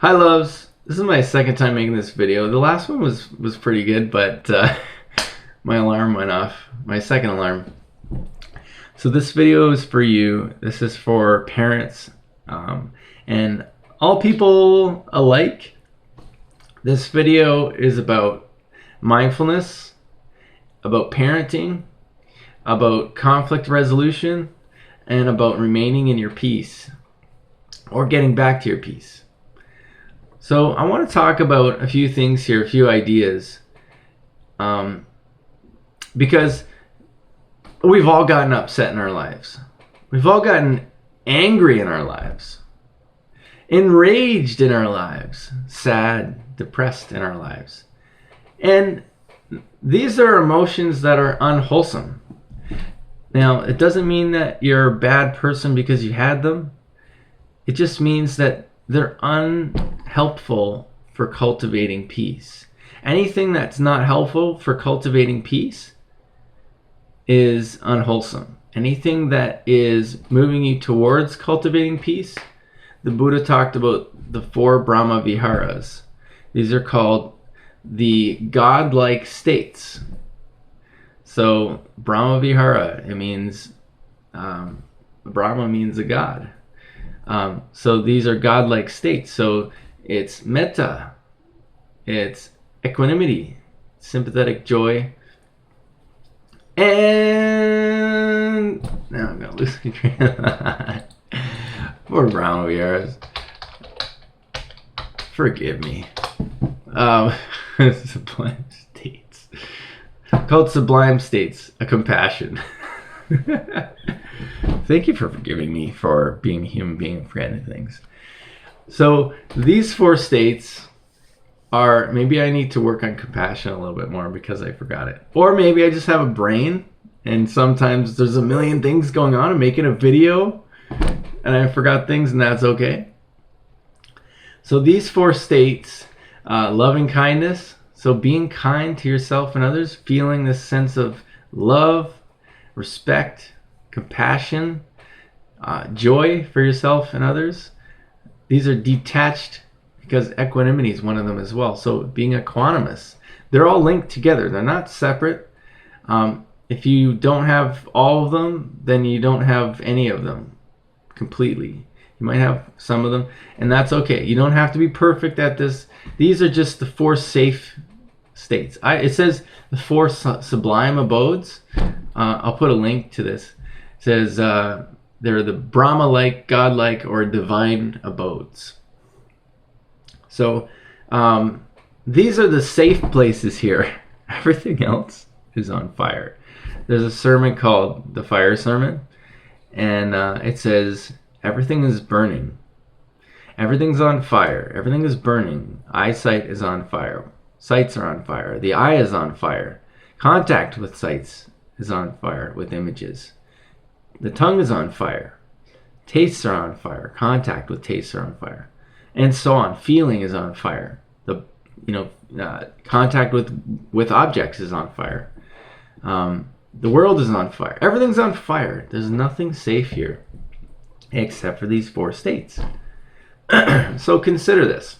Hi loves, this is my second time making this video. The last one was pretty good, but my alarm went off, my second alarm. So this video is for you. This is for parents and all people alike. This video is about mindfulness, about parenting, about conflict resolution, and about remaining in your peace or getting back to your peace. So I want to talk about a few things here, a few ideas, because we've all gotten upset in our lives. We've all gotten angry in our lives, enraged in our lives, sad, depressed in our lives. And these are emotions that are unwholesome. Now, it doesn't mean that you're a bad person because you had them. It just means that they're unhelpful for cultivating peace. Anything that's not helpful for cultivating peace is unwholesome. Anything that is moving you towards cultivating peace, the Buddha talked about the 4 Brahma Viharas. These are called the godlike states. So Brahma Vihara, it means Brahma means a god. So these are godlike states. So it's metta, it's equanimity, sympathetic joy, and now I'm gonna lose my train of thought. Poor Brahma Viharas. Forgive me. Sublime states. Called sublime states, a compassion. Thank you for forgiving me for being a human being and forgetting things. So these 4 states are, maybe I need to work on compassion a little bit more because I forgot it. Or maybe I just have a brain and sometimes there's a million things going on. I'm making a video and I forgot things, and that's okay. So these 4 states, loving kindness, so being kind to yourself and others, feeling this sense of love, respect, compassion, joy for yourself and others. These are detached because equanimity is one of them as well. So being equanimous, they're all linked together. They're not separate. If you don't have all of them, then you don't have any of them completely. You might have some of them, and that's okay. You don't have to be perfect at this. These are just the 4 safe states. It says the 4 sublime abodes. I'll put a link to this. It says they're the Brahma-like, godlike, or divine abodes. So these are the safe places here. Everything else is on fire. There's a sermon called the Fire Sermon, and it says everything is burning. Everything's on fire. Everything is burning. Eyesight is on fire. Sights are on fire. The eye is on fire. Contact with sights is on fire with images. The tongue is on fire. Tastes are on fire. Contact with tastes are on fire, and so on. Feeling is on fire. Contact with objects is on fire. The world is on fire. Everything's on fire. There's nothing safe here except for these 4 states. So consider this.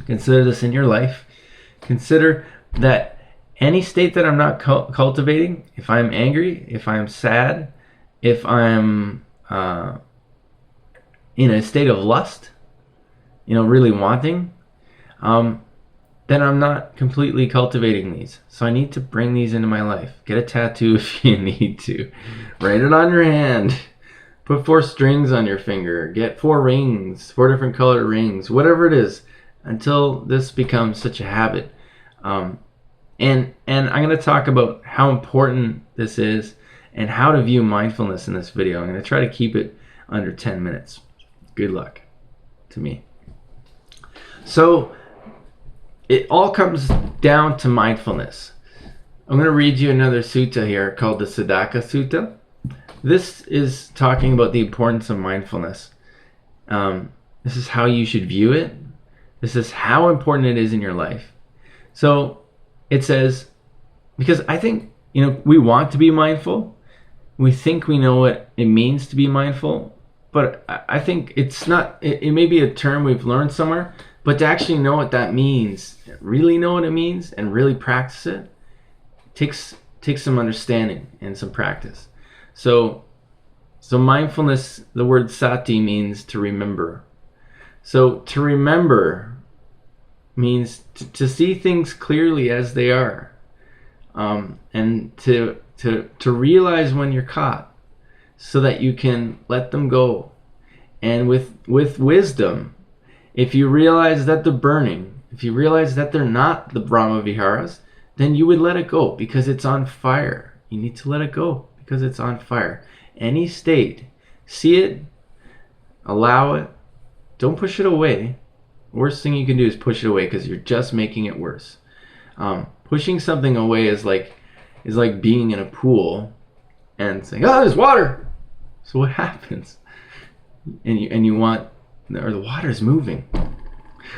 Consider this in your life. Consider that any state that I'm not cultivating, if I'm angry, if I'm sad, if I'm in a state of lust, really wanting, then I'm not completely cultivating these. So I need to bring these into my life. Get a tattoo if you need to. Write it on your hand. Put 4 strings on your finger. Get 4 rings, 4 different colored rings, whatever it is, until this becomes such a habit. And I'm going to talk about how important this is and how to view mindfulness in this video. I'm going to try to keep it under 10 minutes. Good luck to me. So it all comes down to mindfulness. I'm going to read you another sutta here called the Saddaka Sutta. This is talking about the importance of mindfulness. This is how you should view it. This is how important it is in your life. So it says, because I think, we want to be mindful. We think we know what it means to be mindful, but I think it's not, it may be a term we've learned somewhere, but to actually know what that means, really know what it means and really practice it, takes some understanding and some practice. So mindfulness, the word sati means to remember. So to remember means to see things clearly as they are, and to realize when you're caught, so that you can let them go. And with wisdom, if you realize that they're burning, if you realize that they're not the Brahma Viharas, then you would let it go because it's on fire. You need to let it go because it's on fire. Any state, see it, allow it, don't push it away. Worst thing you can do is push it away because you're just making it worse. Pushing something away is like being in a pool and saying, "Oh, there's water." So what happens? And you want, or the water's moving.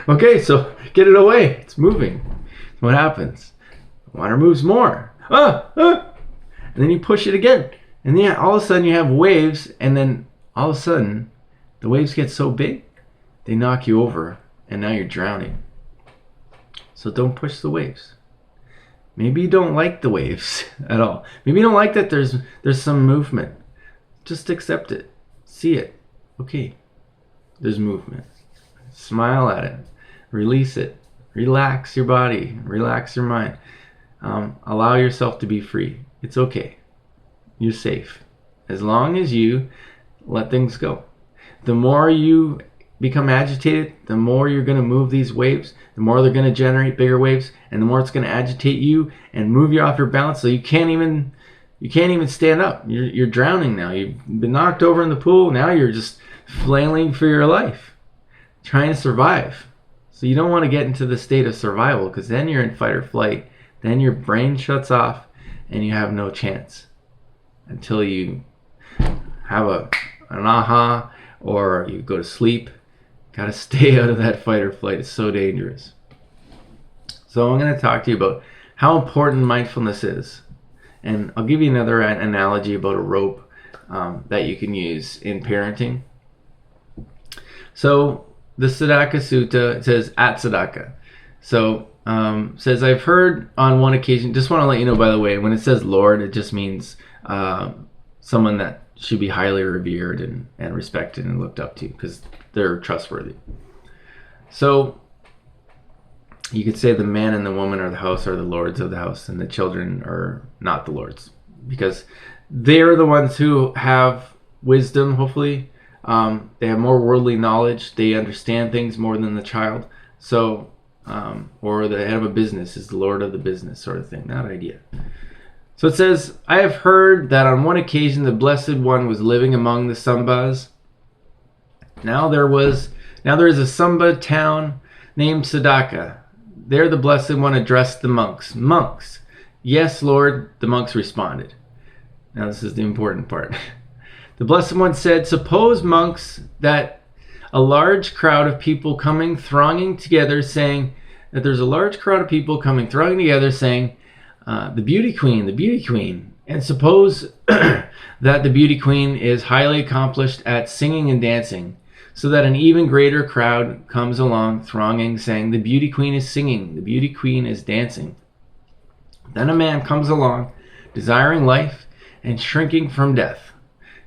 Okay, so get it away. It's moving. What happens? The water moves more. And then you push it again. And then all of a sudden you have waves, and then all of a sudden the waves get so big, they knock you over, and now you're drowning. So don't push the waves. Maybe you don't like the waves at all. Maybe you don't like that there's some movement. Just accept it. See it. Okay, there's movement. Smile at it. Release it. Relax your body. Relax your mind. Allow yourself to be free. It's okay. You're safe. As long as you let things go. The more you become agitated, the more you're going to move these waves, the more they're going to generate bigger waves, and the more it's going to agitate you and move you off your balance, so you can't even stand up. You're drowning now. You've been knocked over in the pool. Now you're just flailing for your life, trying to survive. So you don't want to get into the state of survival, because then you're in fight or flight. Then your brain shuts off and you have no chance until you have an aha or you go to sleep. Got to stay out of that fight or flight. It's so dangerous. So I'm going to talk to you about how important mindfulness is. And I'll give you another analogy about a rope that you can use in parenting. So the Siddhaka Sutta, it says at Siddhaka. So says, I've heard on one occasion, just want to let you know, by the way, when it says Lord, it just means someone that should be highly revered and respected and looked up to, because they're trustworthy. So you could say the man and the woman of the house are the lords of the house, and the children are not the lords, because they're the ones who have wisdom, hopefully. They have more worldly knowledge. They understand things more than the child. So, or the head of a business is the lord of the business, sort of thing. That idea. So it says, I have heard that on one occasion the Blessed One was living among the Sambhas. Now there is a Sambha town named Siddhaka. There the Blessed One addressed the monks. Monks, yes, Lord, the monks responded. Now this is the important part. The Blessed One said, suppose, monks, that a large crowd of people thronging together saying, the beauty queen. And suppose that the beauty queen is highly accomplished at singing and dancing, so that an even greater crowd comes along thronging, saying, the beauty queen is singing, the beauty queen is dancing. Then a man comes along, desiring life and shrinking from death,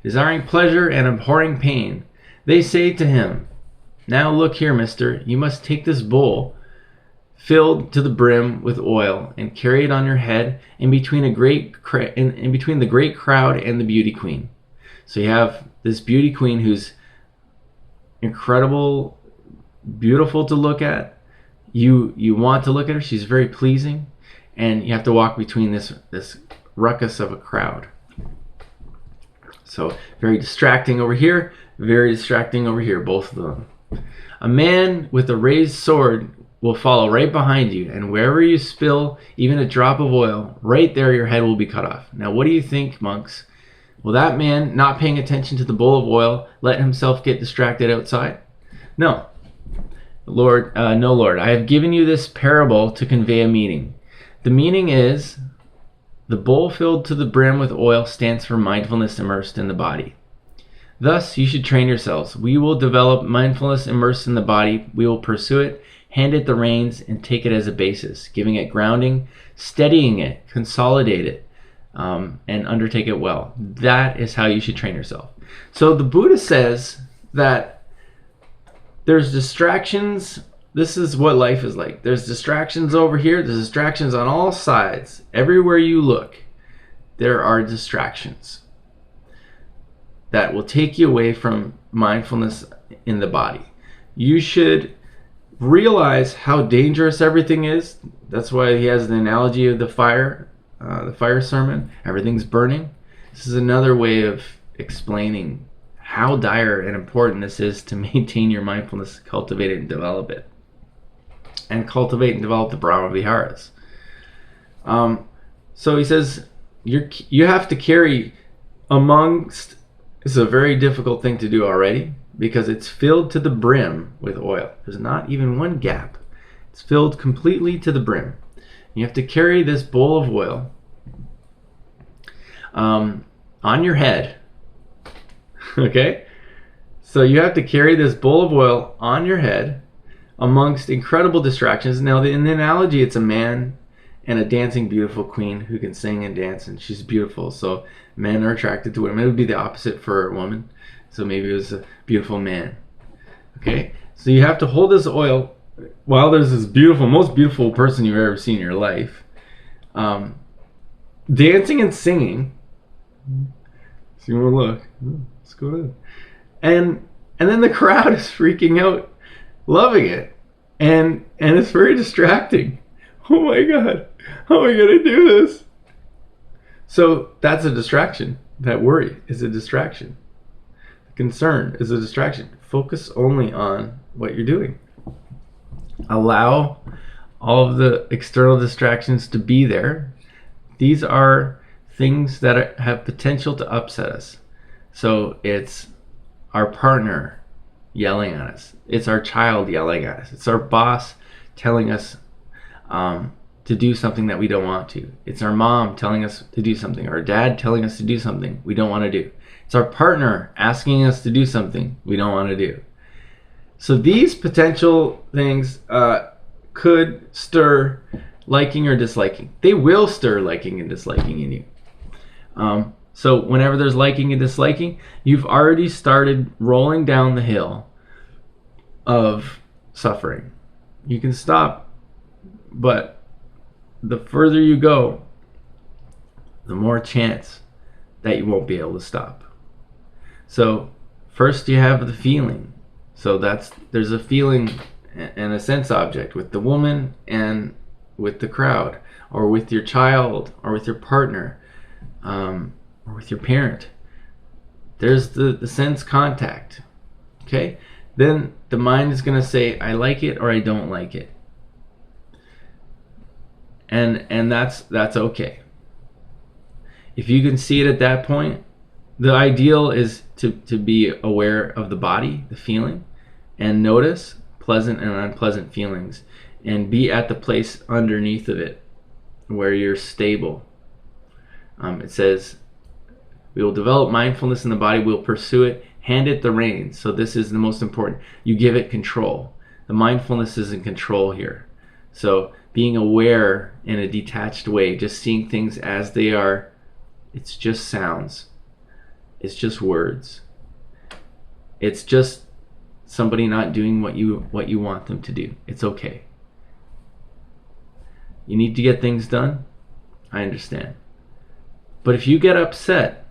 desiring pleasure and abhorring pain. They say to him, now look here, mister, you must take this bowl filled to the brim with oil and carry it on your head in between the great crowd and the beauty queen. So you have this beauty queen who's incredible, beautiful to look at. You want to look at her. She's very pleasing, and you have to walk between this ruckus of a crowd. So very distracting over here, very distracting over here, both of them. A man with a raised sword will follow right behind you, and wherever you spill even a drop of oil, right there your head will be cut off. Now what do you think, monks? Will that man, not paying attention to the bowl of oil, let himself get distracted outside? No. Lord, no, Lord, I have given you this parable to convey a meaning. The meaning is, the bowl filled to the brim with oil stands for mindfulness immersed in the body. Thus, you should train yourselves. We will develop mindfulness immersed in the body. We will pursue it, hand it the reins, and take it as a basis, giving it grounding, steadying it, consolidate it, and undertake it well. That is how you should train yourself. So the Buddha says that there's distractions. This is what life is like. There's distractions over here. There's distractions on all sides. Everywhere you look, there are distractions that will take you away from mindfulness in the body. You should realize how dangerous everything is. That's why he has the analogy of the fire sermon. Everything's burning. This is another way of explaining how dire and important this is to maintain your mindfulness, cultivate it, and develop it. And cultivate and develop the Brahma Viharas. So he says, you have to carry amongst. This is a very difficult thing to do already because it's filled to the brim with oil. There's not even one gap. It's filled completely to the brim. You have to carry this bowl of oil on your head. Okay? So you have to carry this bowl of oil on your head amongst incredible distractions. Now, in the analogy, it's a man and a dancing beautiful queen who can sing and dance, and she's beautiful. So men are attracted to women. It would be the opposite for a woman. So maybe it was a beautiful man. Okay? So you have to hold this oil while there's this beautiful, most beautiful person you've ever seen in your life, dancing and singing. So you want to look. What's going on? And then the crowd is freaking out, loving it. And it's very distracting. Oh my God, how am I going to do this? So that's a distraction. That worry is a distraction. The concern is a distraction. Focus only on what you're doing. Allow all of the external distractions to be there. These are things that have potential to upset us. So it's our partner yelling at us. It's our child yelling at us. It's our boss telling us to do something that we don't want to. It's our mom telling us to do something. Our dad telling us to do something we don't want to do. It's our partner asking us to do something we don't want to do. So these potential things could stir liking or disliking. They will stir liking and disliking in you. So whenever there's liking and disliking, you've already started rolling down the hill of suffering. You can stop, but the further you go, the more chance that you won't be able to stop. So first you have the feeling. So there's a feeling and a sense object with the woman and with the crowd, or with your child, or with your partner, or with your parent. There's the sense contact. Okay? Then the mind is going to say, I like it or I don't like it. And that's okay. If you can see it at that point, the ideal is to be aware of the body, the feeling, and notice pleasant and unpleasant feelings, and be at the place underneath of it where you're stable. It says, we will develop mindfulness in the body, we'll pursue it, hand it the reins. So this is the most important. You give it control. The mindfulness is in control here. So being aware in a detached way, just seeing things as they are, it's just sounds. It's just words. It's just somebody not doing what you want them to do. It's okay. You need to get things done? I understand. But if you get upset,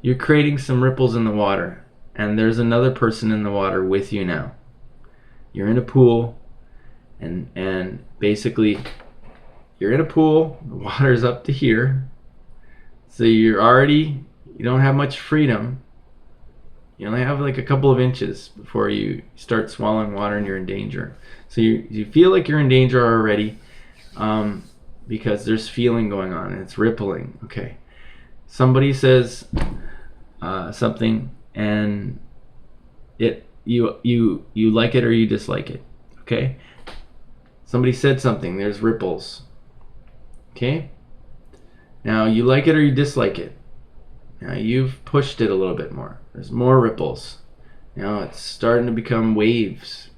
you're creating some ripples in the water, and there's another person in the water with you now. You're in a pool, and basically you're in a pool, the water's up to here, so you don't have much freedom. You only have like a couple of inches before you start swallowing water and you're in danger. So you feel like you're in danger already, because there's feeling going on and it's rippling. Okay, somebody says something, and you like it or you dislike it. Okay, somebody said something, there's ripples. Okay, now you like it or you dislike it. Now you've pushed it a little bit more. There's more ripples. Now it's starting to become waves,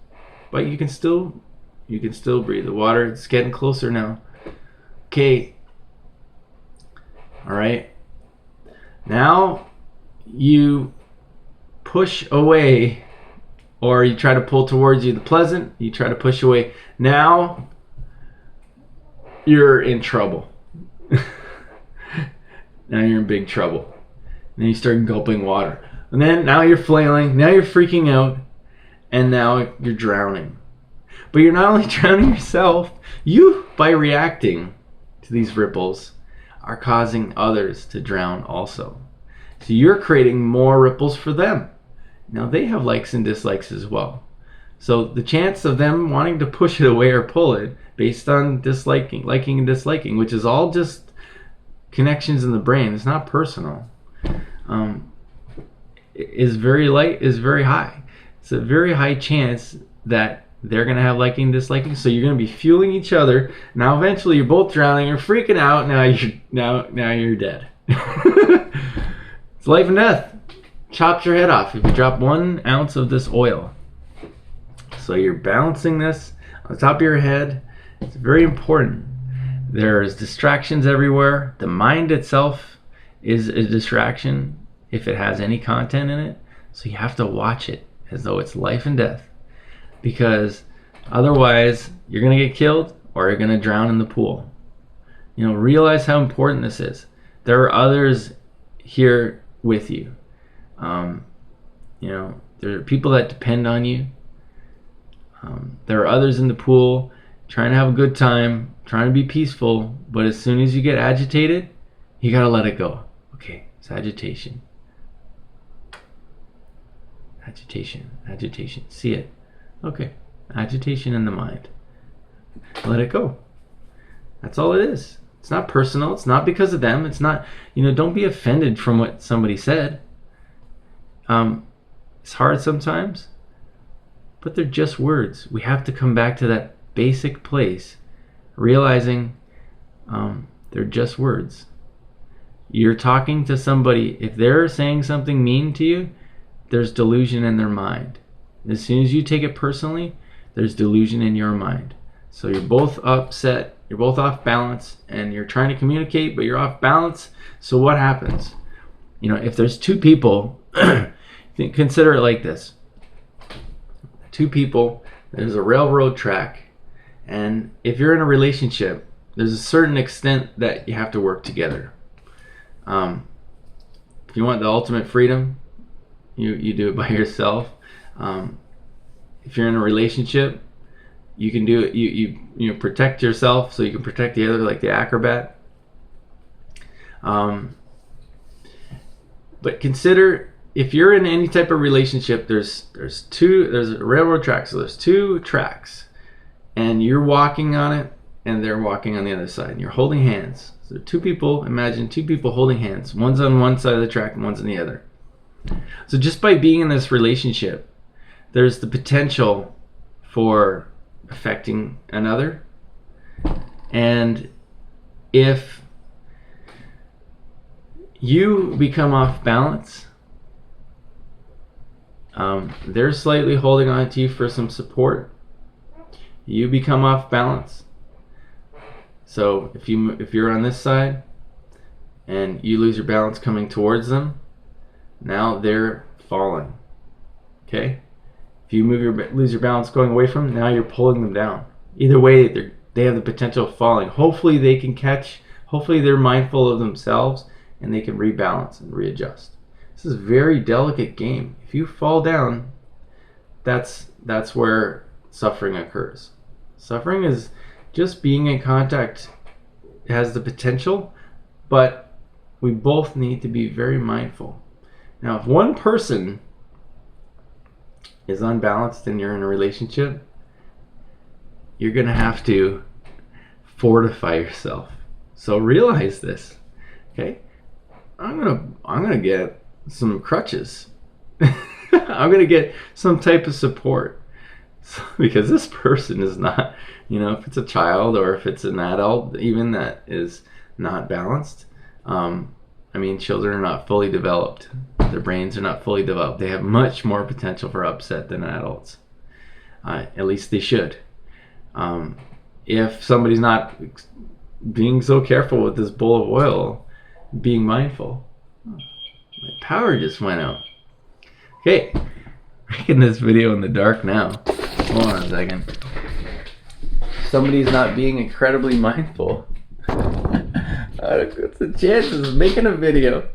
but you can still breathe. The water, it's getting closer now. Okay. All right. Now you push away, or you try to pull towards you the pleasant. You try to push away. Now you're in trouble. Now you're in big trouble. And then you start gulping water. And then now you're flailing. Now you're freaking out. And now you're drowning. But you're not only drowning yourself, you, by reacting to these ripples, are causing others to drown also. So you're creating more ripples for them. Now they have likes and dislikes as well. So the chance of them wanting to push it away or pull it based on liking and disliking, which is all just connections in the brain, it's not personal, is very high. It's a very high chance that they're going to have liking and disliking, so you're going to be fueling each other. Now eventually you're both drowning, you're freaking out, now you're dead. It's life and death. Chops your head off if you drop 1 ounce of this oil. So you're balancing this on the top of your head. It's very important. There's distractions everywhere. The mind itself is a distraction if it has any content in it. So you have to watch it as though it's life and death, because otherwise you're going to get killed or you're going to drown in the pool. Realize how important this is. There are others here with you. There are people that depend on you. There are others in the pool trying to have a good time, trying to be peaceful, but as soon as you get agitated, you gotta let it go. Okay, it's agitation. Agitation. See it. Okay, agitation in the mind. Let it go. That's all it is. It's not personal. It's not because of them. It's not, don't be offended from what somebody said. It's hard sometimes, but they're just words. We have to come back to that basic place, realizing they're just words. You're talking to somebody. If they're saying something mean to you, there's delusion in their mind. As soon as you take it personally, there's delusion in your mind. So you're both upset, you're both off balance, and you're trying to communicate, but you're off balance. So what happens? If there's 2 people, consider it like this. 2 people, there's a railroad track, and if you're in a relationship, there's a certain extent that you have to work together. If you want the ultimate freedom, you do it by yourself. If you're in a relationship, you can do it. You protect yourself so you can protect the other, like the acrobat. But consider, if you're in any type of relationship, there's a railroad track, so there's 2 tracks, and you're walking on it, and they're walking on the other side, and you're holding hands. So 2 people, imagine 2 people holding hands. One's on one side of the track and one's on the other. So just by being in this relationship, there's the potential for affecting another. And if you become off balance, they're slightly holding on to you for some support. You become off balance. So if you're on this side and you lose your balance coming towards them, now they're falling. Okay? If you lose your balance going away from them, now you're pulling them down. Either way, they have the potential of falling. Hopefully they can catch. Hopefully they're mindful of themselves and they can rebalance and readjust. This is a very delicate game. If you fall down, that's where suffering occurs. Suffering is just being in contact. It has the potential, but we both need to be very mindful. Now, if one person is unbalanced and you're in a relationship, you're going to have to fortify yourself. So realize this. Okay? I'm going to get some crutches. I'm going to get some type of support. Because this person is not, if it's a child or if it's an adult, even that is not balanced. Children are not fully developed. Their brains are not fully developed. They have much more potential for upset than adults. At least they should. If somebody's not being so careful with this bowl of oil, being mindful. My power just went out. Okay, making this video in the dark now. Hold on a second. Somebody's not being incredibly mindful. What's the chances of making a video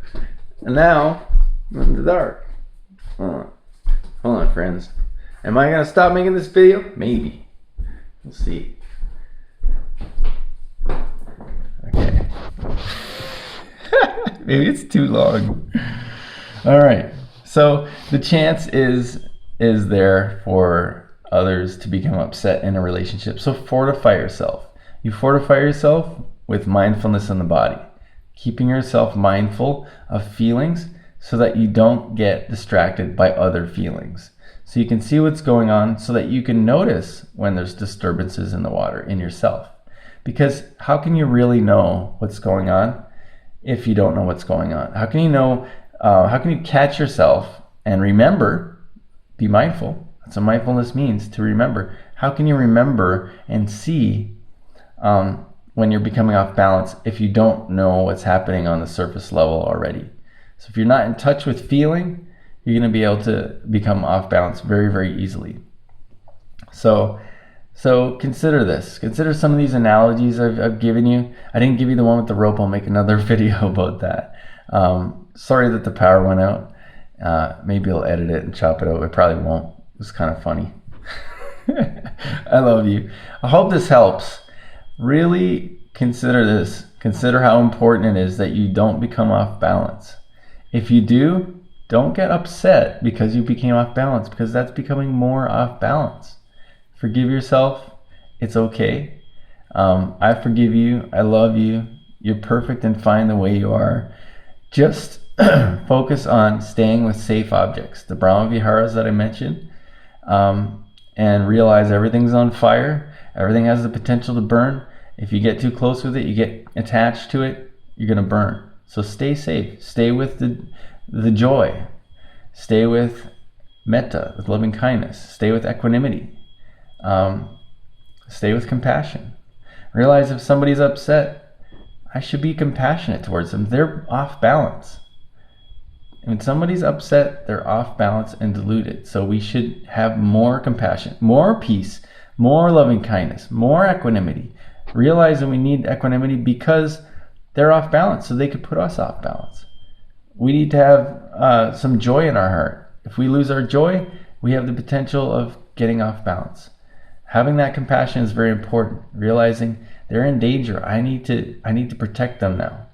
and now I'm in the dark? Hold on, friends. Am I gonna stop making this video? Maybe. We'll see. Okay. Maybe it's too long. All right. So the chance is there for others to become upset in a relationship. So fortify yourself. You fortify yourself with mindfulness in the body, keeping yourself mindful of feelings so that you don't get distracted by other feelings. So you can see what's going on so that you can notice when there's disturbances in the water in yourself. Because how can you really know what's going on if you don't know what's going on? How can you know, how can you catch yourself and remember, be mindful? That's what mindfulness means, to remember. How can you remember and see when you're becoming off balance if you don't know what's happening on the surface level already? So if you're not in touch with feeling, you're going to be able to become off balance very, very easily. So consider this. Consider some of these analogies I've given you. I didn't give you the one with the rope. I'll make another video about that. Sorry that the power went out. Maybe I'll edit it and chop it out. I probably won't. It was kind of funny. I love you. I hope this helps. Really consider this. Consider how important it is that you don't become off balance. If you do, don't get upset because you became off balance, because that's becoming more off balance. Forgive yourself. It's okay. I forgive you. I love you. You're perfect and fine the way you are. Just focus on staying with safe objects, the Brahma Viharas that I mentioned, and realize everything's on fire. Everything has the potential to burn. If you get too close with it, you get attached to it, you're going to burn. So stay safe. Stay with the joy. Stay with metta, with loving kindness. Stay with equanimity. Stay with compassion. Realize if somebody's upset, I should be compassionate towards them. They're off balance. When somebody's upset, they're off balance and deluded. So we should have more compassion, more peace, more loving kindness, more equanimity. Realize that we need equanimity because they're off balance, so they could put us off balance. We need to have some joy in our heart. If we lose our joy, we have the potential of getting off balance. Having that compassion is very important. Realizing they're in danger. I need to protect them now.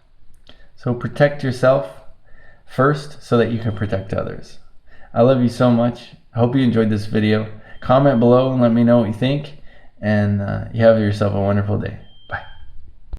So protect yourself first so that you can protect others. I love you so much. I hope you enjoyed this video. Comment below and let me know what you think. And you have yourself a wonderful day.